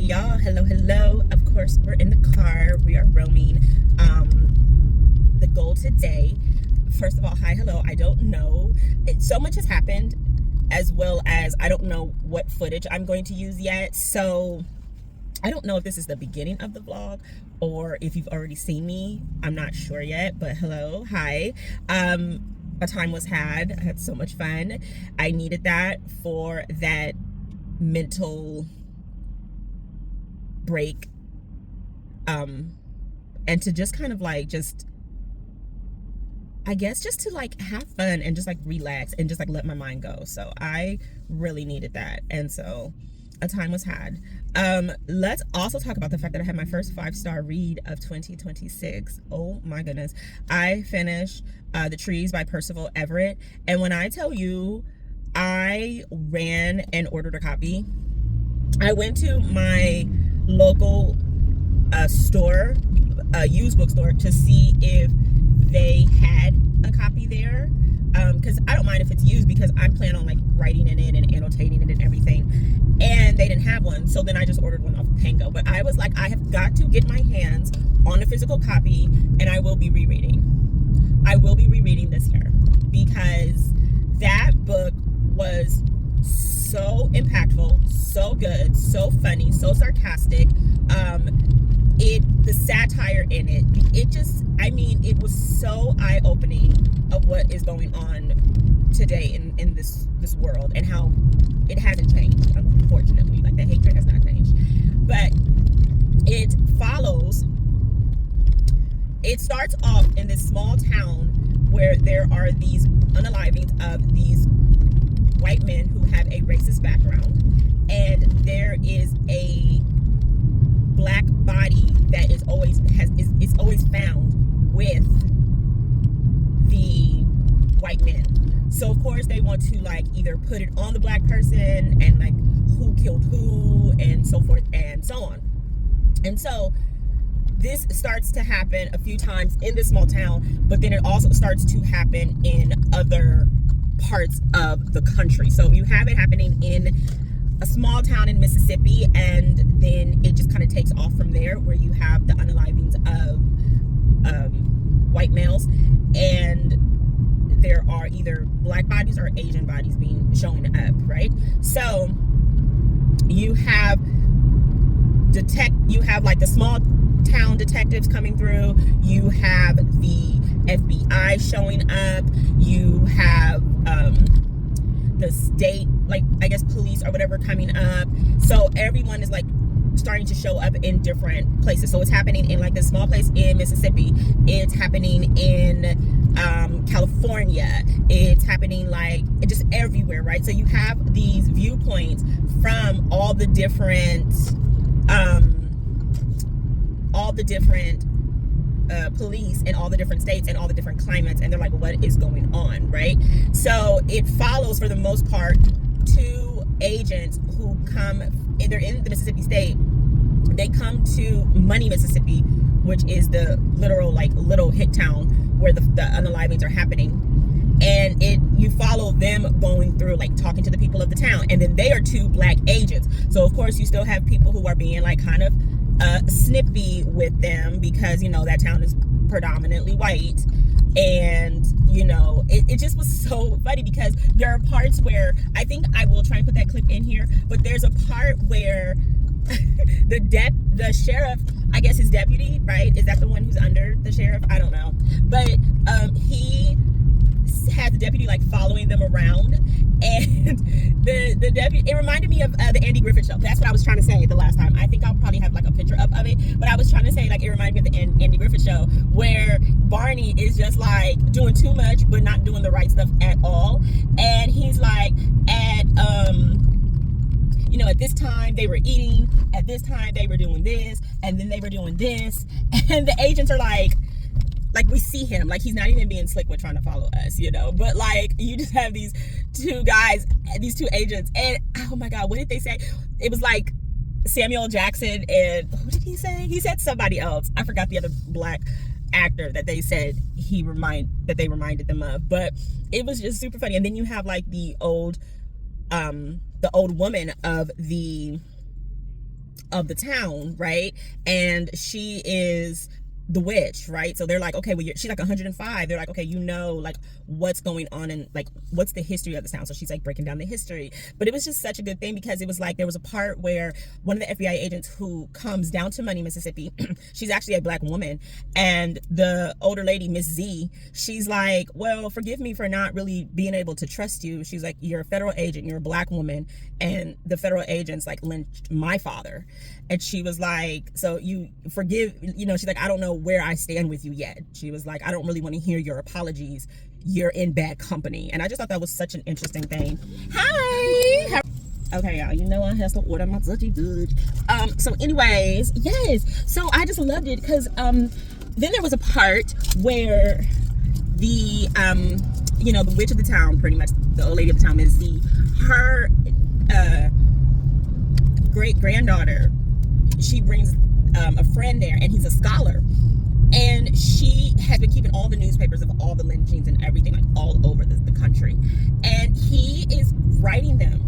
y'all. Hello. Of course, we're in the car. We are roaming. The goal today, first of all, hi, hello. I don't know. So much has happened, as well as I don't know what footage I'm going to use yet. So I don't know if this is the beginning of the vlog or if you've already seen me. I'm not sure yet, but hello, hi. A time was had. I had so much fun. I needed that for that mental break, and to just kind of like just to like have fun and just like relax and just like let my mind go. So I really needed that, and so a time was had. Let's also talk about the fact that I had my first 5-star read of 2026. Oh my goodness. I finished The Trees by Percival Everett, and when I tell you I ran and ordered a copy, I went to my local store, used bookstore, to see if they had a copy there, because I don't mind if it's used, because I'm planning on like writing in it and annotating it and everything, and they didn't have one. So then I just ordered one off of Pango. But I was like, I have got to get my hands on a physical copy, and I will be rereading this year, because that book was so impactful, so good, so funny, so sarcastic. The satire in it, it was so eye-opening of what is going on today in this world, and how it hasn't changed, unfortunately. Like, the hatred has not changed. But it starts off in this small town where there are these unalivings of these white men who have a racist background, and there is a black body that is always found with the white men. So of course they want to like either put it on the black person, and like who killed who, and so forth and so on. And so this starts to happen a few times in this small town, but then it also starts to happen in other parts of the country. So you have it happening in a small town in Mississippi, and then it just kind of takes off from there, where you have the unalivings of white males, and there are either black bodies or Asian bodies showing up, right? So you have like the small town detectives coming through, you have the FBI showing up, you have the state, like I guess police or whatever, coming up. So everyone is like starting to show up in different places. So it's happening in like this small place in Mississippi, it's happening in California, it's happening like just everywhere, right? So you have these viewpoints from all the different police in all the different states and all the different climates, and they're like, what is going on, right? So it follows, for the most part, 2 agents who come, they're in the Mississippi state, they come to Money, Mississippi, which is the literal like little hick town where the unalivings are happening, and you follow them going through, like talking to the people of the town, and then they are 2 black agents. So of course you still have people who are being like kind of snippy with them, because that town is predominantly white. And it just was so funny, because there are parts where, I think I will try and put that clip in here, but there's a part where the sheriff, I guess his deputy, right? Is that the one who's under the sheriff? I don't know. But he has the deputy like following them around, and the deputy, it reminded me of the Andy Griffith Show. That's what I was trying to say the last time. I think I'll probably have like a picture up of it, but I was trying to say, like, it reminded me of the Andy Griffith Show, where Barney is just like doing too much but not doing the right stuff at all. And he's like, at this time they were eating, at this time they were doing this, and then they were doing this, and the agents are like we see him, like he's not even being slick with trying to follow us, but like you just have these 2 guys, these 2 agents, and oh my god, what did they say? It was like Samuel Jackson, and who did he say? He said somebody else. I forgot the other black actor that they said they reminded them of, but it was just super funny. And then you have like the old woman of the of the town, right? And she is the witch, right? So they're like, okay, well, she's like 105. They're like, okay, you know, like what's going on and like what's the history of the town. So she's like breaking down the history. But it was just such a good thing because it was like there was a part where one of the FBI agents who comes down to Money, Mississippi, she's actually a black woman, and the older lady, Miss Z, she's like, well, forgive me for not really being able to trust you. She's like, you're a federal agent, you're a black woman, and the federal agents like lynched my father. And she was like, so you forgive, you know, she's like, I don't know where I stand with you yet. She was like, I don't really want to hear your apologies. You're in bad company. And I just thought that was such an interesting thing. Hi. Okay, y'all, you know I have to order my dirty good. So anyways, yes. So I just loved it because then there was a part where the you know, the witch of the town, pretty much the old lady of the town, is her great granddaughter. She brings a friend there, and he's a scholar, and she has been keeping all the newspapers of all the lynchings and everything, like all over the country, and he is writing them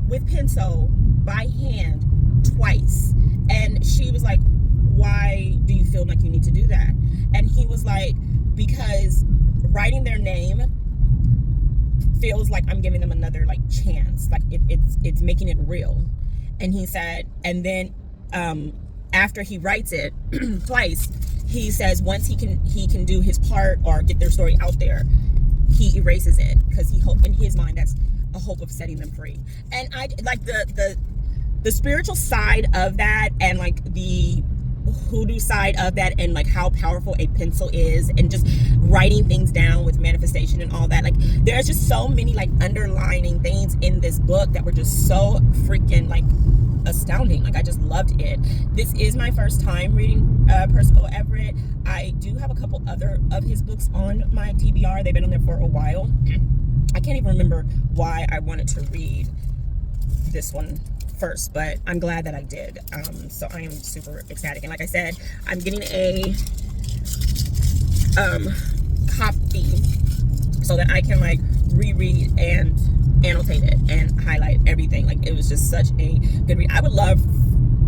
with pencil by hand twice. And she was like, why do you feel like you need to do that? And he was like, because writing their name feels like I'm giving them another like chance, like it's making it real. And he said, and then after he writes it twice, he says once he can do his part or get their story out there, he erases it because he hope in his mind that's a hope of setting them free. And I like the spiritual side of that, and like the hoodoo side of that, and like how powerful a pencil is, and just writing things down with manifestation and all that. Like there's just so many like underlining things in this book that were just so freaking like astounding. Like I just loved it. This is my first time reading Percival Everett. I do have a couple other of his books on my TBR. They've been on there for a while. I can't even remember why I wanted to read this one first, but I'm glad that I did. So I am super ecstatic. And like I said, I'm getting a copy so that I can like reread and annotate it and highlight everything. Like it was just such a good read. I would love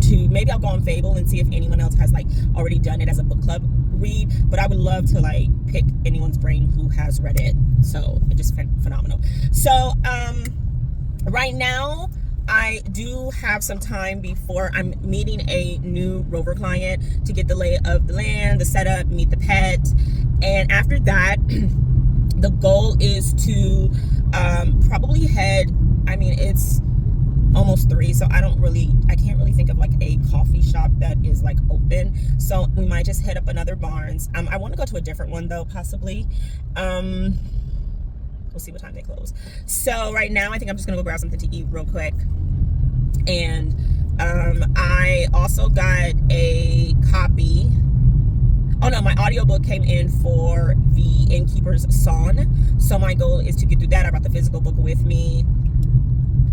to, maybe I'll go on Fable and see if anyone else has like already done it as a book club read, but I would love to like pick anyone's brain who has read it. So it just phenomenal. So right now I do have some time before I'm meeting a new rover client to get the lay of the land, the setup, meet the pet, and after that the goal is to probably head, I mean it's almost 3, so I can't really think of like a coffee shop that is like open, so we might just hit up another Barnes. I want to go to a different one though, possibly. We'll see what time they close. So right now I think I'm just gonna go grab something to eat real quick. And I also got a copy, oh no, my audiobook came in for the Innkeeper's Song, so my goal is to get through that. I brought the physical book with me,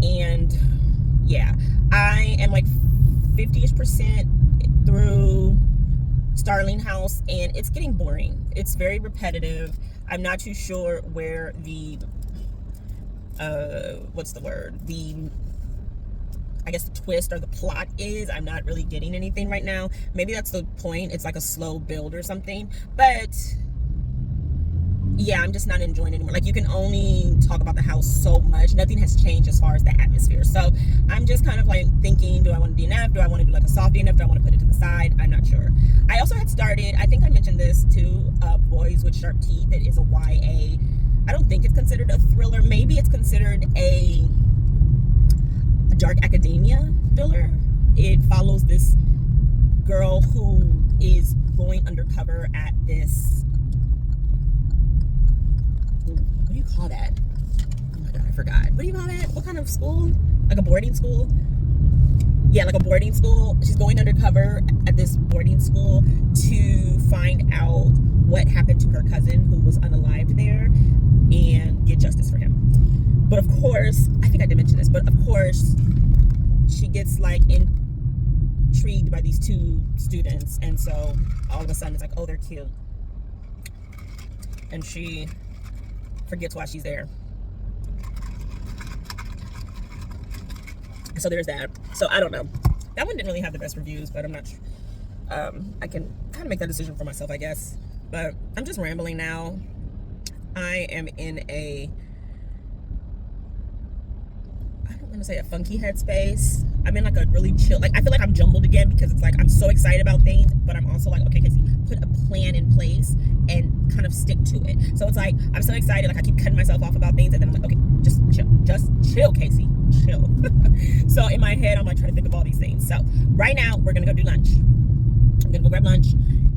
and yeah, I am like 50-ish% through Starling House, and it's getting boring. It's very repetitive. I'm not too sure where the what's the word, I guess the twist or the plot is. I'm not really getting anything right now. Maybe that's the point. It's like a slow build or something. But yeah, I'm just not enjoying it anymore. Like you can only talk about the house so much. Nothing has changed as far as the atmosphere. So I'm just kind of like thinking, do I want to DNF? Do I want to do like a soft DNF? Do I want to put it to the side? I'm not sure. I also had started, I think I mentioned this too, Boys with Sharp Teeth. It is a YA. I don't think it's considered a thriller. Maybe it's considered a dark academia thriller. It follows this girl who is going undercover at this, what do you call that? Oh my god, I forgot. What do you call that? What kind of school? Like a boarding school? Yeah, like a boarding school. She's going undercover at this boarding school to find out what happened to her cousin who was unalived there and get justice for him. But of course, I think I did mention this, but of course she gets like intrigued by these 2 students, and so all of a sudden it's like, oh, they're cute, and she forgets why she's there. So there's that. So I don't know. That one didn't really have the best reviews, but I'm not sure. I can kind of make that decision for myself, I guess. But I'm just rambling now. I am in a, I don't want to say a funky headspace. I'm in like a really chill, like I feel like I'm jumbled again because it's like I'm so excited about things, but I'm also like, okay, Casey, put a plan in place and kind of stick to it. So it's like I'm so excited, like I keep cutting myself off about things, and then I'm like, okay, just chill, Casey, chill. So in my head, I'm like trying to think of all these things. So right now, we're gonna go do lunch. I'm gonna go grab lunch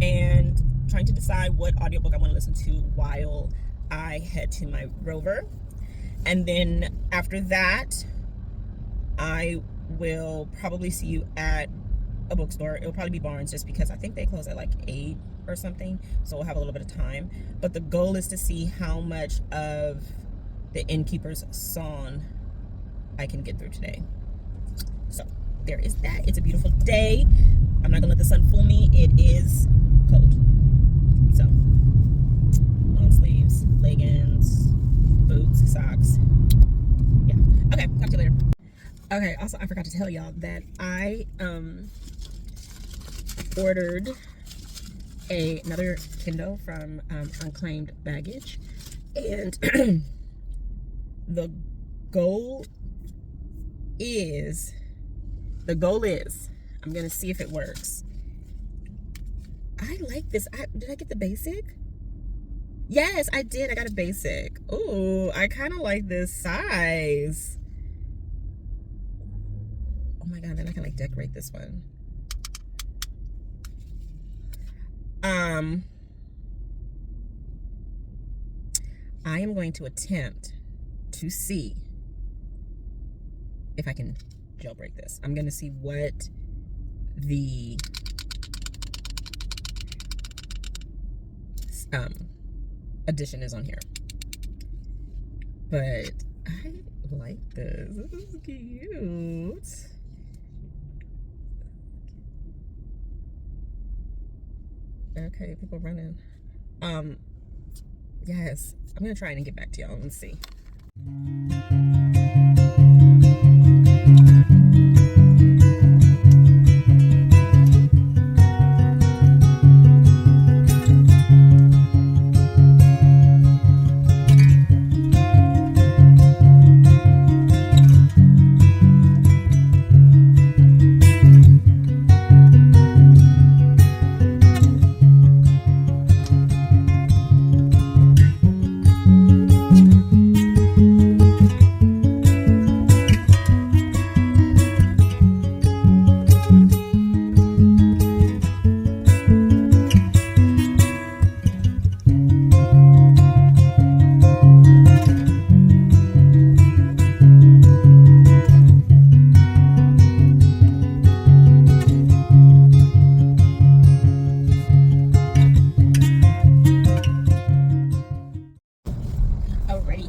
and trying to decide what audiobook I want to listen to while I head to my rover. And then after that, I will probably see you at a bookstore. It'll probably be Barnes, just because I think they close at like 8 or something, so we'll have a little bit of time. But the goal is to see how much of the Innkeeper's Song I can get through today. So there is that. It's a beautiful day. I'm not gonna let the sun fool me. It is cold. So long sleeves, leggings, boots, socks. Yeah. Okay, talk to you later. Okay, also I forgot to tell y'all that I ordered another Kindle from Unclaimed Baggage, and the goal is I'm gonna see if it works. I like this. Did I get the basic? Yes, I did. I got a basic. Ooh, I kind of like this size. Oh my god, then I can like decorate this one. I am going to attempt to see if I can jailbreak this. I'm going to see what the addition is on here. But I like this. This is cute. Okay, people running. Yes, I'm gonna try and get back to y'all and see.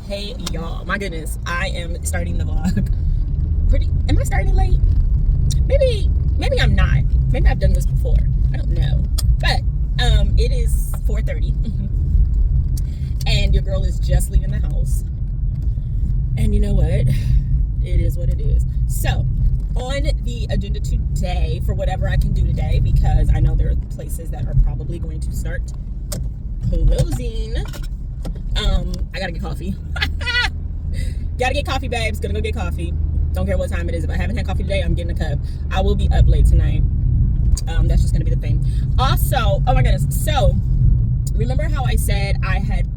Hey y'all, my goodness, I am starting the vlog am I starting late? Maybe I'm not. Maybe I've done this before, I don't know. But it is 4:30 and your girl is just leaving the house, and you know what, it is what it is. So on the agenda today, for whatever I can do today, because I know there are places that are probably going to start closing, I gotta get coffee. Gotta get coffee, babes. Gonna go get coffee. Don't care what time it is. If I haven't had coffee today, I'm getting a cup. I will be up late tonight. That's just gonna be the thing. Also, oh my goodness. So, remember how I said I had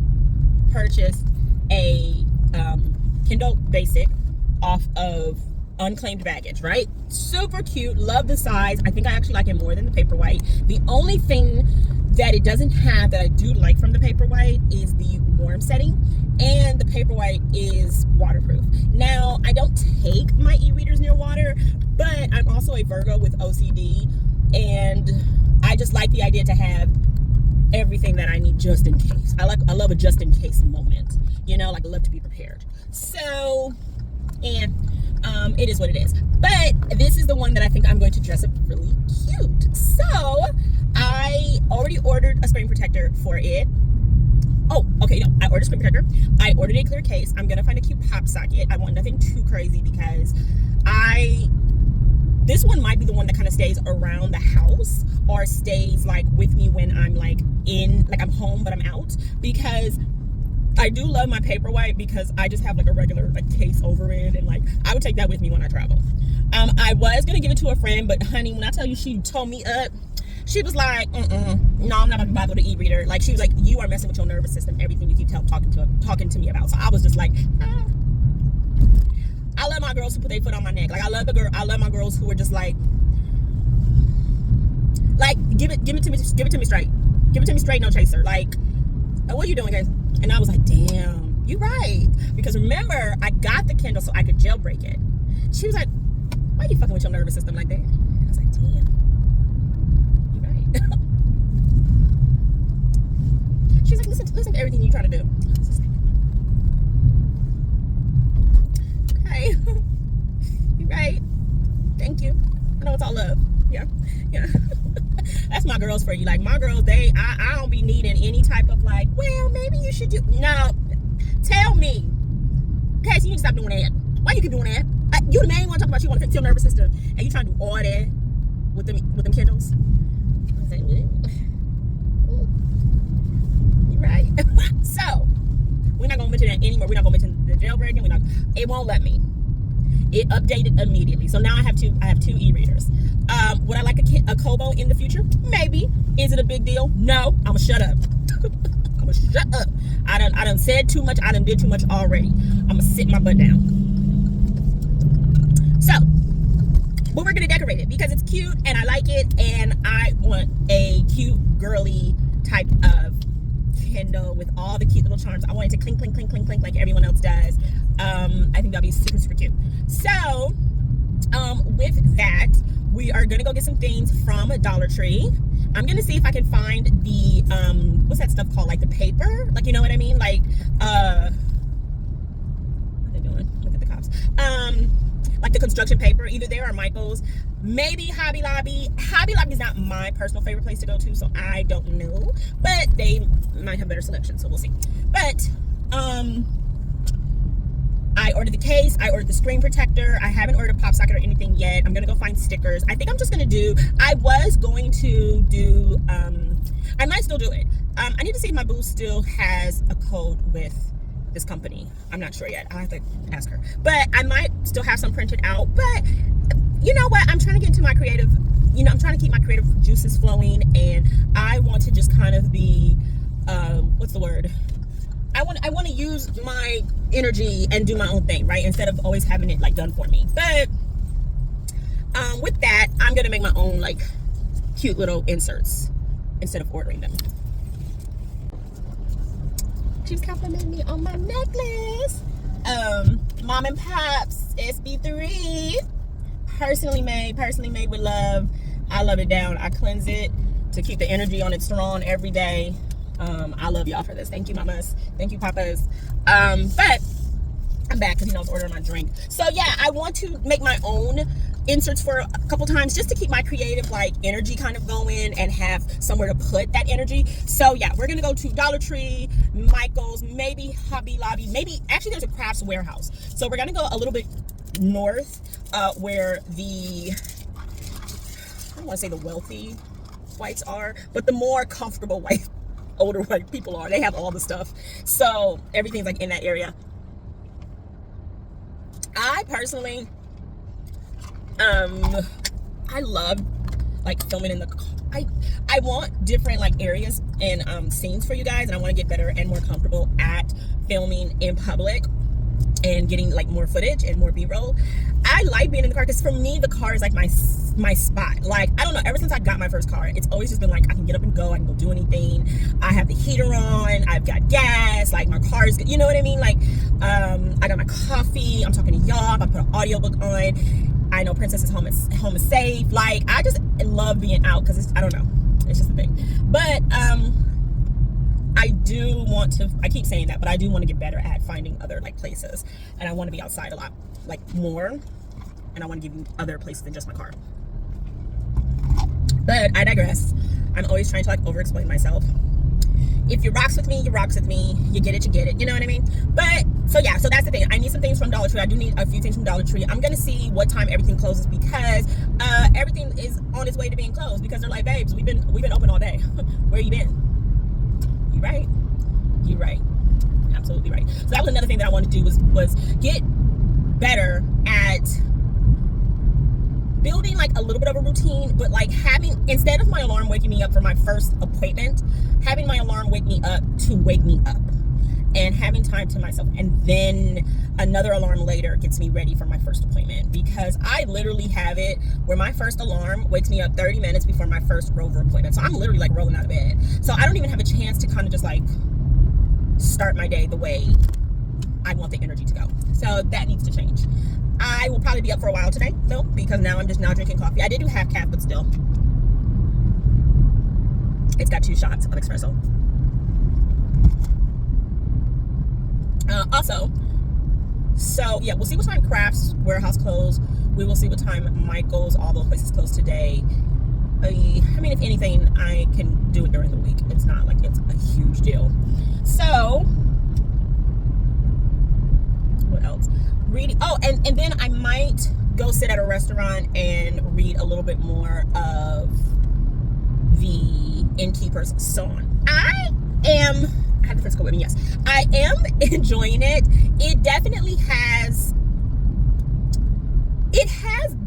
purchased a Kindle Basic off of Unclaimed Baggage, right? Super cute. Love the size. I think I actually like it more than the Paperwhite. The only thing that it doesn't have that I do like from the Paperwhite is the warm setting, and the Paperwhite is waterproof. Now, I don't take my e-readers near water, but I'm also a Virgo with OCD, and I just like the idea to have everything that I need just in case. I love a just in case moment, you know, like I love to be prepared. So, and it is what it is. But this is the one that I think I'm going to dress up really cute. So I already ordered a screen protector for it. Oh, okay, no, I ordered a screen protector. I ordered a clear case. I'm gonna find a cute pop socket. I want nothing too crazy because I This one might be the one that kind of stays around the house or stays like with me when I'm like I'm home but I'm out, because I do love my paperwhite, because I just have like a regular like case over it, and like I would take that with me when I travel. I was gonna give it to a friend, but honey, when I tell you she told me up, she was like, no, I'm not gonna bother with the e-reader. Like, she was like, you are messing with your nervous system, everything you keep talking to me about. So I was just like, I love my girls who put their foot on my neck. Like, I love my girls who are just like give it to me straight. Give it to me straight, no chaser. Like, what are you doing, guys? And I was like, damn, you're right. Because remember, I got the Kindle so I could jailbreak it. She was like, why are you fucking with your nervous system like that? And I was like, damn, you're right. She's like, listen to everything you're trying to do. I was just like, okay, you're right. Thank you. I know it's all love. Yeah. That's my girls for you. Like, my girls, I don't be needing any type of like, well, maybe you should do. No, tell me. Okay, so you need to stop doing that. Why you keep doing that? You the main one talking about you want to fix your nervous system, and you trying to do all that with them Kindles. I was like, you're right. So we're not gonna mention that anymore. We're not gonna mention the jailbreaking. It won't let me. It updated immediately. So now I have two e-readers. Would I like a Kobo in the future? Maybe. Is it a big deal? No. I'ma shut up. I'ma shut up. I done said too much. I done did too much already. I'ma sit my butt down. So, but we're gonna decorate it because it's cute and I like it, and I want a cute girly type of Kindle with all the cute little charms. I want it to clink, clink, clink, clink, clink like everyone else does. I think that'll be super, super cute. So, with that, we are gonna go get some things from a Dollar Tree. I'm gonna see if I can find the what's that stuff called? Like the paper? Like, you know what I mean? Like what are they doing? Look at the cops. Like the construction paper, either there or Michael's, maybe Hobby Lobby. Hobby Lobby is not my personal favorite place to go to, so I don't know, but they might have better selection, so we'll see. But I ordered the case, I ordered the screen protector. I haven't ordered a pop socket or anything yet. I'm gonna go find stickers. I think I'm just gonna do, I was going to do, I might still do it. I need to see if my boo still has a code with this company. I'm not sure yet. I'll have to ask her. But I might still have some printed out. But you know what? I'm trying to get into my creative, I'm trying to keep my creative juices flowing, and I want to just kind of be, what's the word? I want to use my energy and do my own thing, right? Instead of always having it like done for me. But with that, I'm gonna make my own like cute little inserts instead of ordering them. She's complimenting me on my necklace. Mom and Pop's SB3. Personally made with love. I love it down. I cleanse it to keep the energy on it strong every day. I love y'all for this. Thank you, mamas. Thank you, papas. But I'm back because I was ordering my drink. So yeah, I want to make my own inserts for a couple times just to keep my creative like energy kind of going and have somewhere to put that energy. So yeah, we're gonna go to Dollar Tree, Michael's, maybe Hobby Lobby, maybe actually there's a crafts warehouse. So we're gonna go a little bit north where the, I don't want to say the wealthy whites are, but the more comfortable older white people are. They have all the stuff, so everything's like in that area. I personally I love like filming in the car. I want different like areas and scenes for you guys, and I want to get better and more comfortable at filming in public and getting like more footage and more b-roll. I like being in the car because for me the car is like my spot. Like, I don't know, ever since I got my first car, it's always just been like I can get up and go, I can go do anything. I have the heater on, I've got gas, like my car is good, you know what I mean? Like I got my coffee, I'm talking to y'all, I put an audiobook on. I know Princess is home is safe. Like, I just love being out because it's, I don't know, it's just a thing. But I do want to, I keep saying that, but I do want to get better at finding other like places, and I want to be outside a lot, like more, and I want to give you other places than just my car. But I digress. I'm always trying to like over explain myself. If you rocks with me, you rocks with me. You get it, you know what I mean? But so yeah, so that's the thing. I need some things from Dollar Tree. I do need a few things from Dollar Tree. I'm gonna see what time everything closes, because everything is on its way to being closed, because they're like, babes, we've been open all day. Where you been? You right? You right. Absolutely right. So that was another thing that I wanted to do, was get better at building like a little bit of a routine, but like having, instead of my alarm waking me up for my first appointment, having my alarm wake me up to wake me up, and having time to myself, and then another alarm later gets me ready for my first appointment. Because I literally have it where my first alarm wakes me up 30 minutes before my first Rover appointment. So I'm literally like rolling out of bed. So I don't even have a chance to kind of just like start my day the way I want the energy to go. So that needs to change. I will probably be up for a while today though, because now I'm just now drinking coffee. I did do half calf, but still, it's got 2 shots of espresso. Also, so yeah, we'll see what time Crafts Warehouse closed. We will see what time Michael's, all those places closed today. I mean, if anything, I can do it during the week. It's not like it's a huge deal. So, what else? Reading. Oh, and then I might go sit at a restaurant and read a little bit more of the Innkeeper's Song. I have the Frisco with me, yes. I am enjoying it. It definitely has,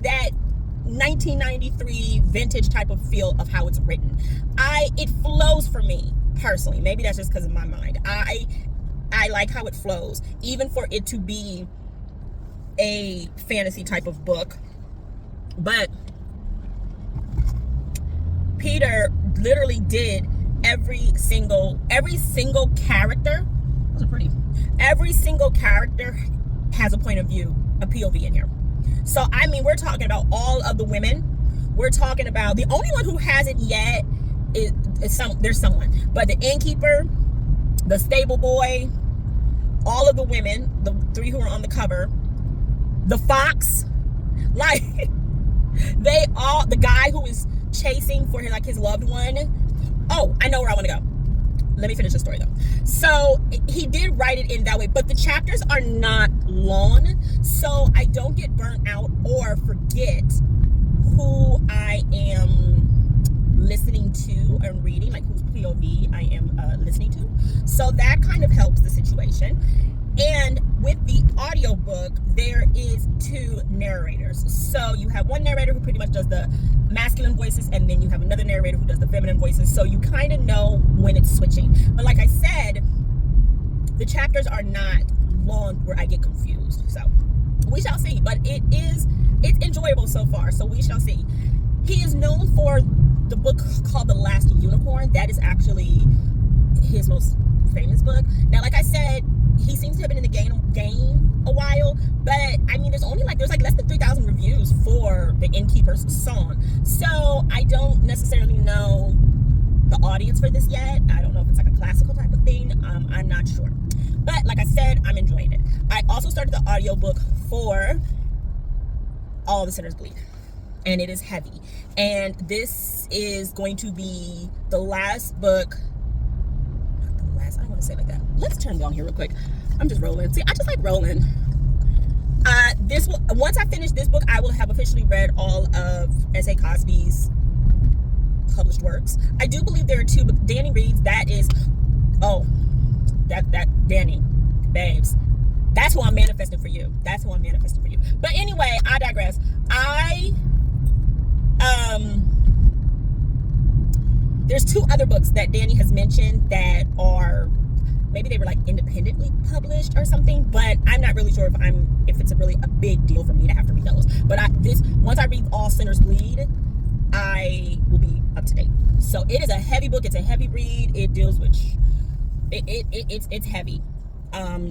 that 1993 vintage type of feel of how it's written. It flows for me personally. Maybe that's just because of my mind. I like how it flows, even for it to be a fantasy type of book. But Peter literally did every single character. Those are pretty. Every single character has a point of view, a POV in here. So I mean, we're talking about all of the women. We're talking about, the only one who hasn't yet is there's someone, but the innkeeper, the stable boy, all of the women, the 3 who are on the cover, the fox, like they all, the guy who is chasing for his loved one. Oh, I know where I want to go. Let me finish the story though. So he did write it in that way, but the chapters are not long, so I don't get burnt out or forget who I am listening to and reading, like whose POV I am listening to. So that kind of helps the situation. And with the audiobook, there is 2 narrators. So you have one narrator who pretty much does the masculine voices, and then you have another narrator who does the feminine voices. So you kind of know when it's switching. But like I said, the chapters are not long where I get confused. So we shall see. But it's enjoyable so far. So we shall see. He is known for the book called The Last Unicorn. That is actually his most famous book. Now, like I said, he seems to have been in the game a while, but I mean, there's like less than 3,000 reviews for the Innkeeper's Song. So I don't necessarily know the audience for this yet. I don't know if it's like a classical type of thing. I'm not sure. But like I said, I'm enjoying it. I also started the audiobook for All the Sinners Bleed, and it is heavy. And this is going to be the last book. I don't want to say it like that. Let's turn down here real quick. I'm just rolling. See, I just like rolling. Once I finish this book, I will have officially read all of S.A. Cosby's published works. I do believe there are 2, but Danny reads, that Danny, babes. That's who I'm manifesting for you. That's who I'm manifesting for you. But anyway, I digress. There's 2 other books that Danny has mentioned that are, maybe they were like independently published or something, but I'm not really sure if it's really a big deal for me to have to read those. But once I read All Sinners Bleed, I will be up to date. So it is a heavy book. It's a heavy read. It deals with it's heavy.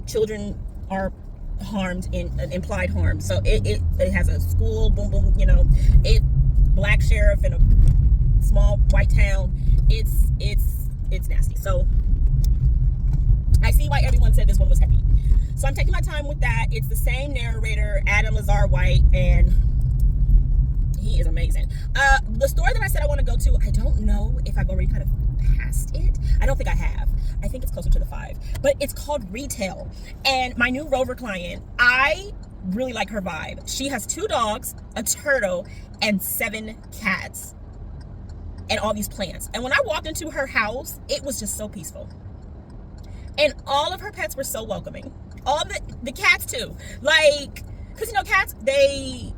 Children are harmed in implied harm. So it has a school, boom boom, black sheriff in a small white town. It's nasty. So I see why everyone said this one was heavy. So I'm taking my time with that. It's the same narrator, Adam Lazar White, and he is amazing. The story that I said I want to go to, I don't know if I've already kind of passed it. I don't think I have. I think it's closer to the 5, but it's called retail. And my new Rover client, I really like her vibe. She has 2 dogs, a turtle, and 7 cats, and all these plants. And when I walked into her house, it was just so peaceful. And all of her pets were so welcoming. All the cats too. Like, because you know, cats, they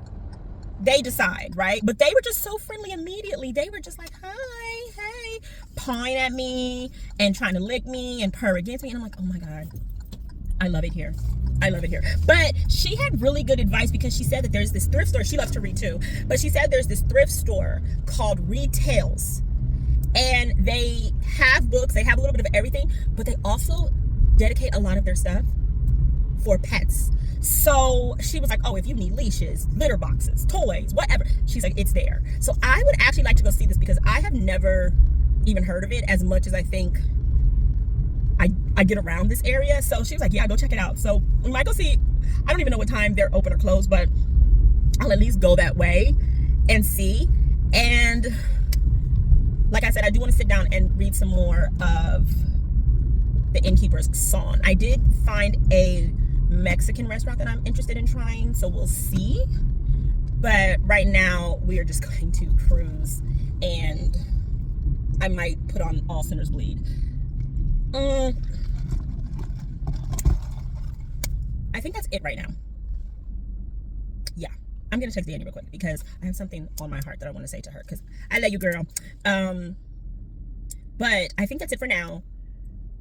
decide, right? But they were just so friendly immediately. They were just like, hi, hey, pawing at me and trying to lick me and purr against me. And I'm like, oh my God, I love it here. I love it here. But she had really good advice, because she said that there's this thrift store. She loves to read too. But she said there's this thrift store called Retails. And they have books. They have a little bit of everything. But they also dedicate a lot of their stuff for pets. So she was like, oh, if you need leashes, litter boxes, toys, whatever, she's like, it's there. So I would actually like to go see this, because I have never even heard of it as much as I think I get around this area. So she was like, yeah, go check it out. So we might go see. I don't even know what time they're open or closed, but I'll at least go that way and see. And like I said, I do want to sit down and read some more of the Innkeeper's Song. I did find a Mexican restaurant that I'm interested in trying, so we'll see. But right now we are just going to cruise, and I might put on All Sinners Bleed. I think that's it right now. Yeah, I'm gonna text Danny real quick, because I have something on my heart that I want to say to her, because I love you, girl. But I think that's it for now.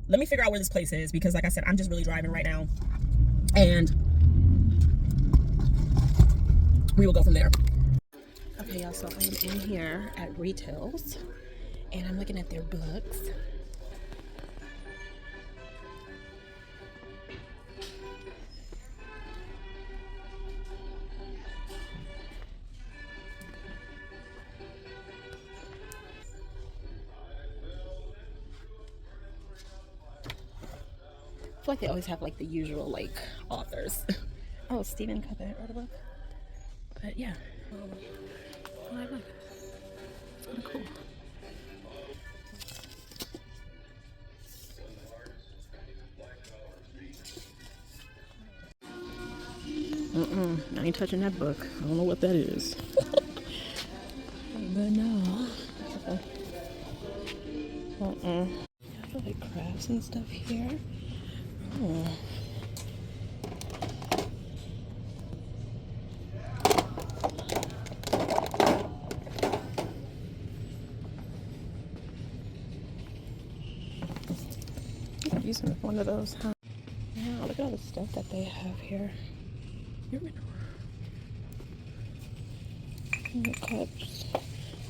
Let me figure out where this place is, because like I said, I'm just really driving right now, and we will go from there. Okay, y'all, so I'm in here at Retails, and I'm looking at their books. I feel like they always have like the usual like authors. Oh, Stephen Covey wrote a book. But yeah, I like it. It's kind of cool. I ain't touching that book. I don't know what that is. But no. I feel like crafts and stuff here. Oh. I'm using one of those, huh? Yeah, look at all the stuff that they have here. The cups.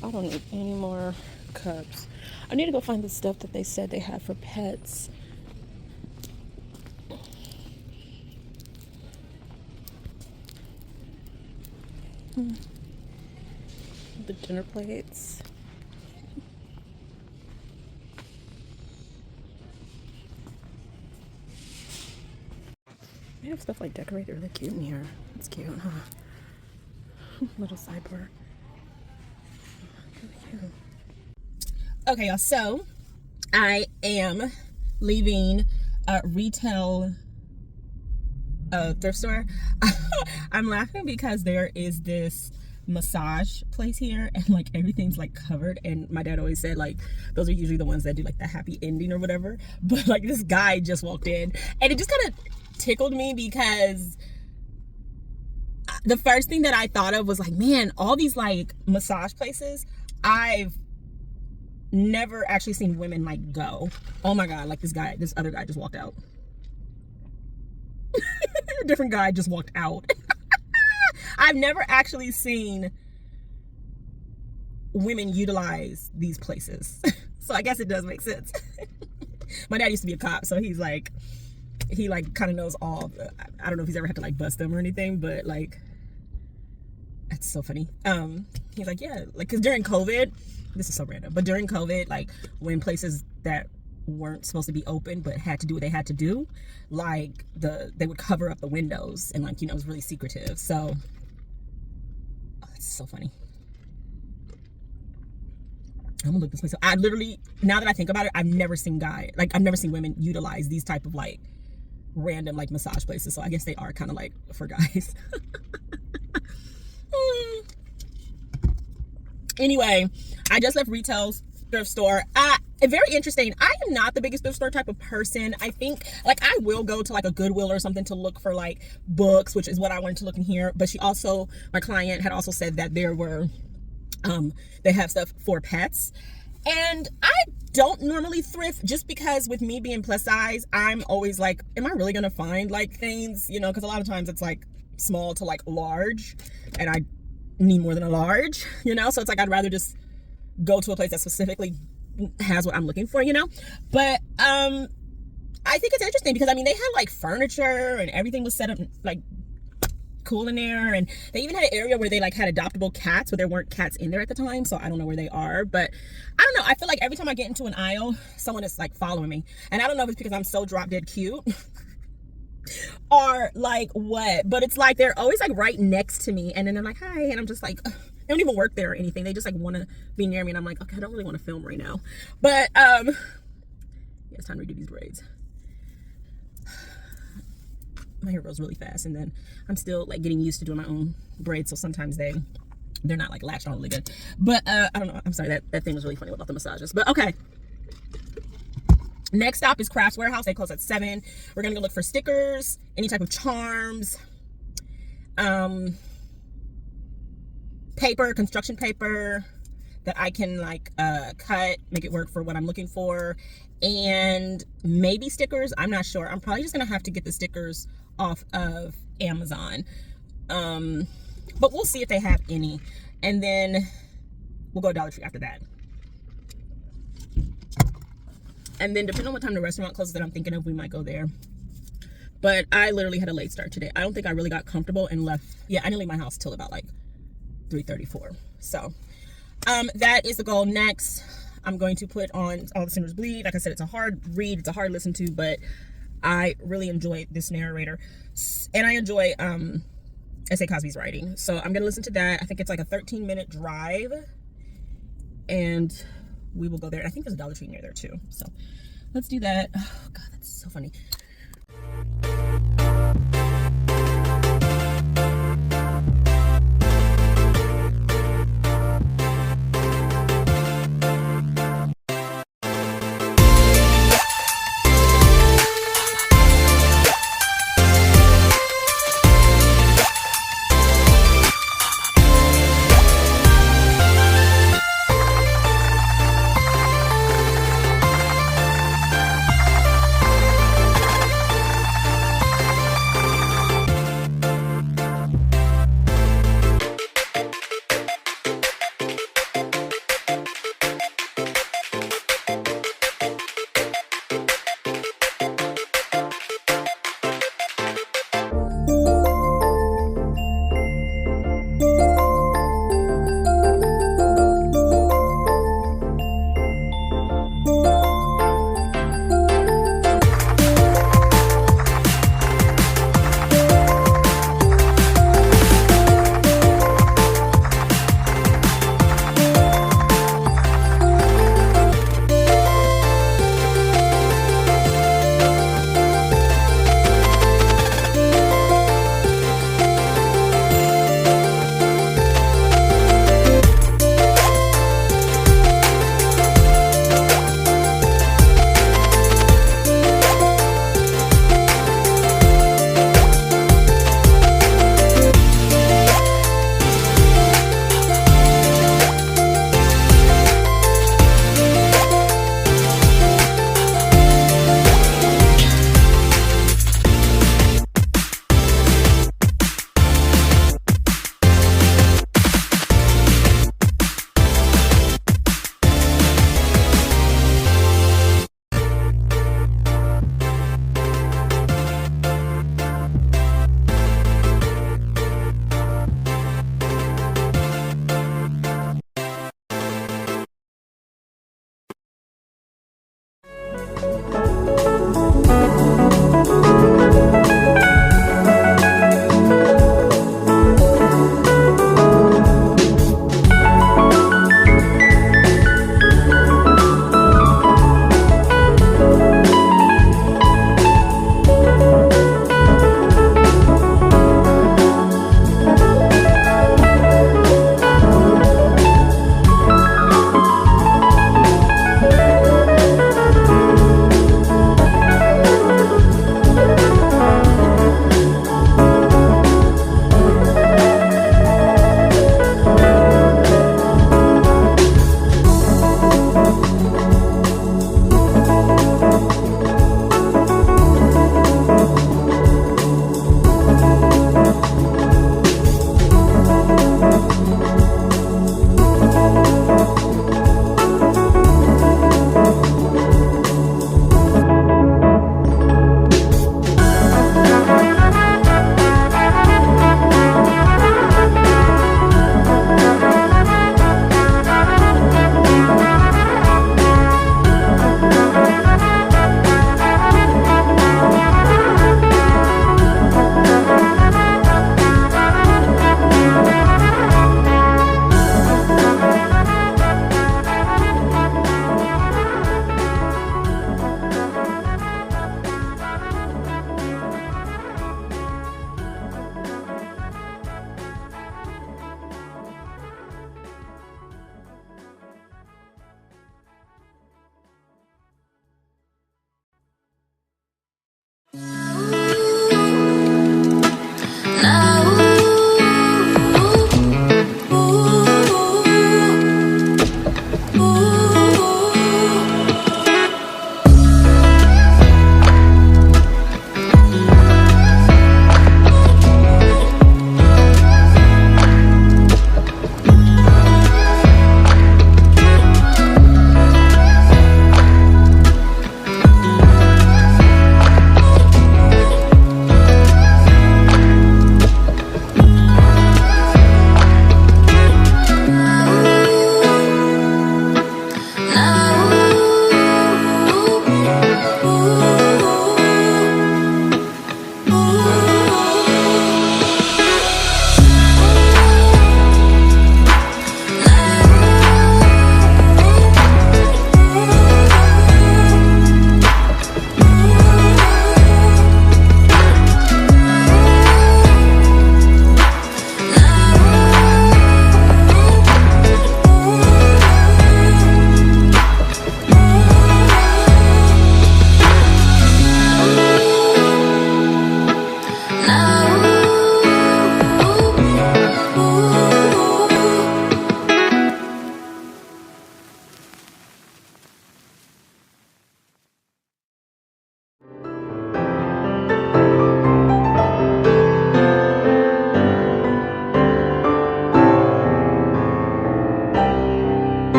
I don't need any more cups. I need to go find the stuff that they said they have for pets. The dinner plates. They have stuff like decorated really cute in here. It's cute, huh? Little sidebar. Really cute. Okay, y'all, so I am leaving Retail thrift store. I'm laughing because there is this massage place here, and like everything's like covered, and my dad always said like those are usually the ones that do like the happy ending or whatever, but like this guy just walked in, and it just kind of tickled me, because the first thing that I thought of was like, man, all these like massage places, I've never actually seen women like go. Oh my God, like this other guy just walked out. A different guy just walked out. I've never actually seen women utilize these places. So I guess it does make sense. My dad used to be a cop, so he kind of knows all the, I don't know if he's ever had to like bust them or anything, but like, that's so funny. He's like, yeah, like, cause during COVID, this is so random, but during COVID, like when places that weren't supposed to be open but had to do what they had to do, like they would cover up the windows, and like, you know, it was really secretive. So oh, it's so funny. I'm gonna look this place up. I literally, now that I think about it, I've never seen women utilize these type of like random like massage places. So I guess they are kind of like for guys. Anyway, I just left retail thrift store. Very interesting. I am not the biggest thrift store type of person. I think like I will go to like a Goodwill or something to look for like books, which is what I wanted to look in here. But my client had also said that there were they have stuff for pets, and I don't normally thrift just because with me being plus size, I'm always like, am I really gonna find like things, you know, because a lot of times it's like small to like large, and I need more than a large, you know, so it's like I'd rather just go to a place that specifically has what I'm looking for, you know. But I think it's interesting because I mean they had like furniture and everything was set up like cool in there, and they even had an area where they like had adoptable cats, but there weren't cats in there at the time, so I don't know where they are. But I don't know, I feel like every time I get into an aisle someone is like following me, and I don't know if it's because I'm so drop dead cute or like what, but it's like they're always like right next to me, and then they're like hi, and I'm just like ugh. They don't even work there or anything, they just like want to be near me, and I'm like okay, I don't really want to film right now. But yeah, it's time to redo these braids. My hair grows really fast, and then I'm still like getting used to doing my own braids, so sometimes they're not like latched on really good. But I don't know, I'm sorry, that thing was really funny about the massages. But okay, next stop is Crafts Warehouse. They close at 7. We're gonna go look for stickers, any type of charms, paper, construction paper that I can like cut, make it work for what I'm looking for, and maybe stickers. I'm not sure. I'm probably just gonna have to get the stickers off of Amazon, but we'll see if they have any, and then we'll go to Dollar Tree after that. And then depending on what time the restaurant closes that I'm thinking of, we might go there. But I literally had a late start today. I don't think I really got comfortable and left. Yeah, I didn't leave my house till about like 3:34. So that is the goal. Next, I'm going to put on All the Sinners Bleed. Like I said, it's a hard read, it's a hard listen to, but I really enjoy this narrator, and I enjoy S.A. Cosby's writing. So I'm gonna listen to that. I think it's like a 13-minute drive, and we will go there. I think there's a Dollar Tree near there too, so let's do that. Oh god, that's so funny.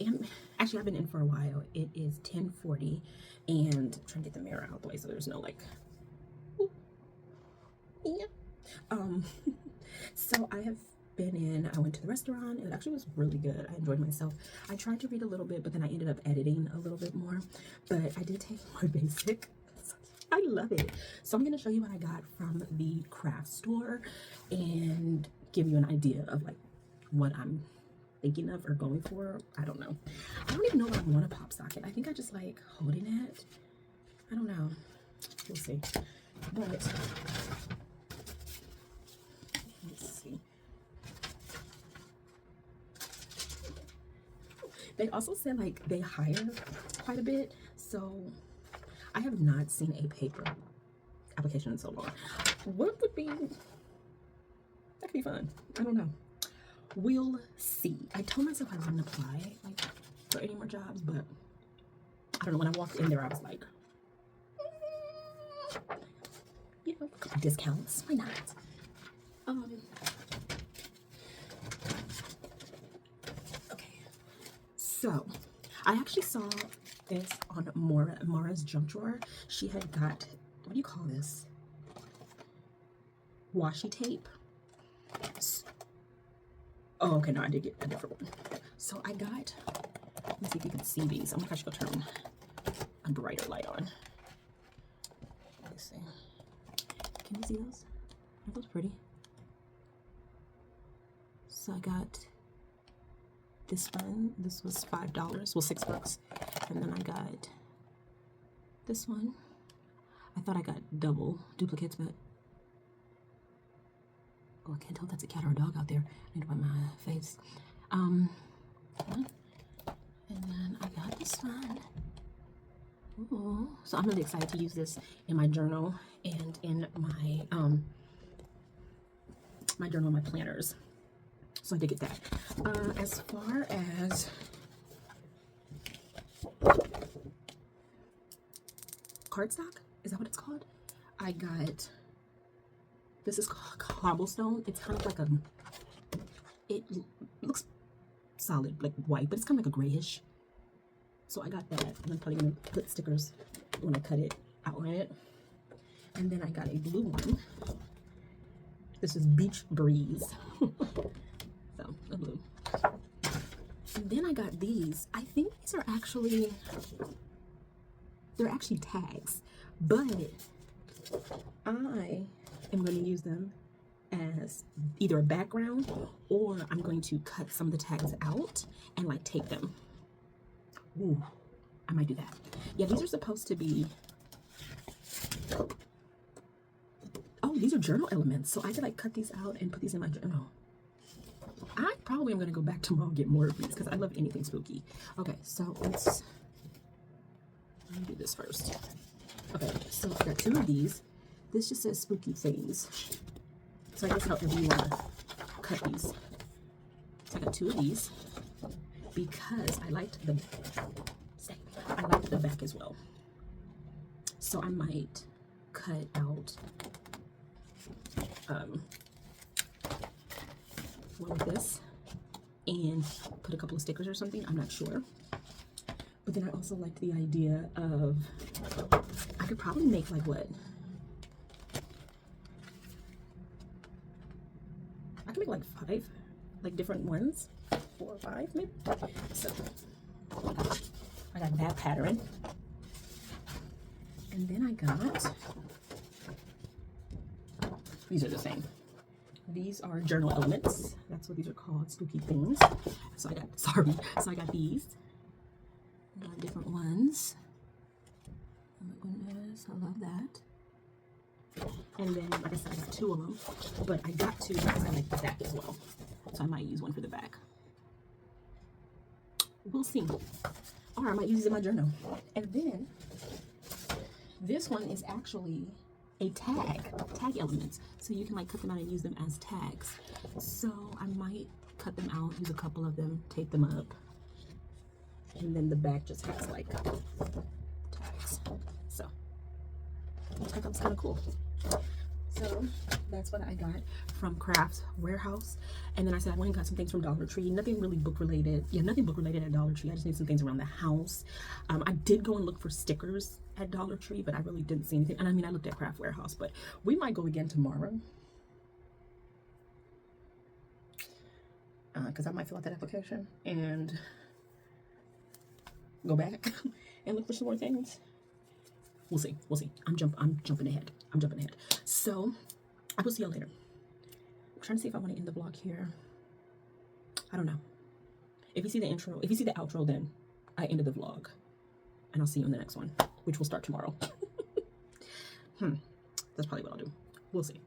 I am actually, I've been in for a while. It is 10:40, and I'm trying to get the mirror out of the way so there's no like, yeah. So I have been in, I went to the restaurant. It actually was really good. I enjoyed myself. I tried to read a little bit, but then I ended up editing a little bit more. But I did take more basic. I love it. So I'm going to show you what I got from the craft store and give you an idea of like what I'm thinking of or going for. I don't know. I don't even know what I want to pop socket. I think I just like holding it. I don't know. We'll see. But let's see. They also said like they hire quite a bit, so I have not seen a paper application in so long. What would be, that could be fun. I don't know. We'll see. I told myself I wouldn't apply like for any more jobs, but I don't know. When I walked in there, I was like, you know, discounts. Why not? Okay. So I actually saw this on Mara's junk drawer. She had got, what do you call this? Washi tape. Oh, okay, no, I did get a different one. So I got, let me see if you can see these. I'm gonna actually go turn a brighter light on. Let me see. Can you see those? Are those pretty? So I got this one. This was $5. Well, $6. And then I got this one. I thought I got double duplicates, but oh, I can't tell if that's a cat or a dog out there. I need to wipe my face. And then I got this one. Ooh. So I'm really excited to use this in my journal and in my my journal and my planners. So I did get that. As far as cardstock, is that what it's called? I got, this is called cobblestone. It's kind of like a, it looks solid, like white, but it's kind of like a grayish. So I got that. I'm probably gonna put stickers when I cut it, outline it. And then I got a blue one. This is Beach Breeze. So, a blue. And then I got these. I think these are actually, they're actually tags, but I am going to use them as either a background, or I'm going to cut some of the tags out and like tape them. Ooh, I might do that. Yeah, these are supposed to be, oh, these are journal elements. So I could like cut these out and put these in my journal. I probably am going to go back tomorrow and get more of these because I love anything spooky. Okay, so let me do this first. Okay, so I got 2 of these. This just says spooky things. So I guess however you want to cut these. So I got 2 of these because I liked the back as well. So I might cut out one of this and put a couple of stickers or something. I'm not sure. But then I also liked the idea of, I could probably make like what? I could make like 5, like different ones, 4 or 5 maybe. So I got that pattern. And then I got, these are the same. These are journal elements. That's what these are called, spooky things. So I got, sorry, so I got these. I got different ones. Oh my goodness, I love that. And then, like I said, I got 2 of them, but I got 2 because I like the back as well. So I might use one for the back. We'll see. Or I might use it in my journal. And then, this one is actually a tag elements. So you can like cut them out and use them as tags. So I might cut them out, use a couple of them, tape them up. And then the back just has like tags. So I thought that was kind of cool. So that's what I got from Crafts Warehouse. And then I said I went and got some things from Dollar Tree. Nothing really book related. Yeah, nothing book related at Dollar Tree. I just need some things around the house. I did go and look for stickers at Dollar Tree, but I really didn't see anything. And I mean, I looked at Craft Warehouse, but we might go again tomorrow. Because I might fill out that application and go back and look for some more things. We'll see. We'll see. I'm jumping ahead. I'm jumping ahead. So I will see y'all later. I'm trying to see if I want to end the vlog here. I don't know. If you see the intro, if you see the outro, then I ended the vlog. And I'll see you in the next one, which will start tomorrow. That's probably what I'll do. We'll see.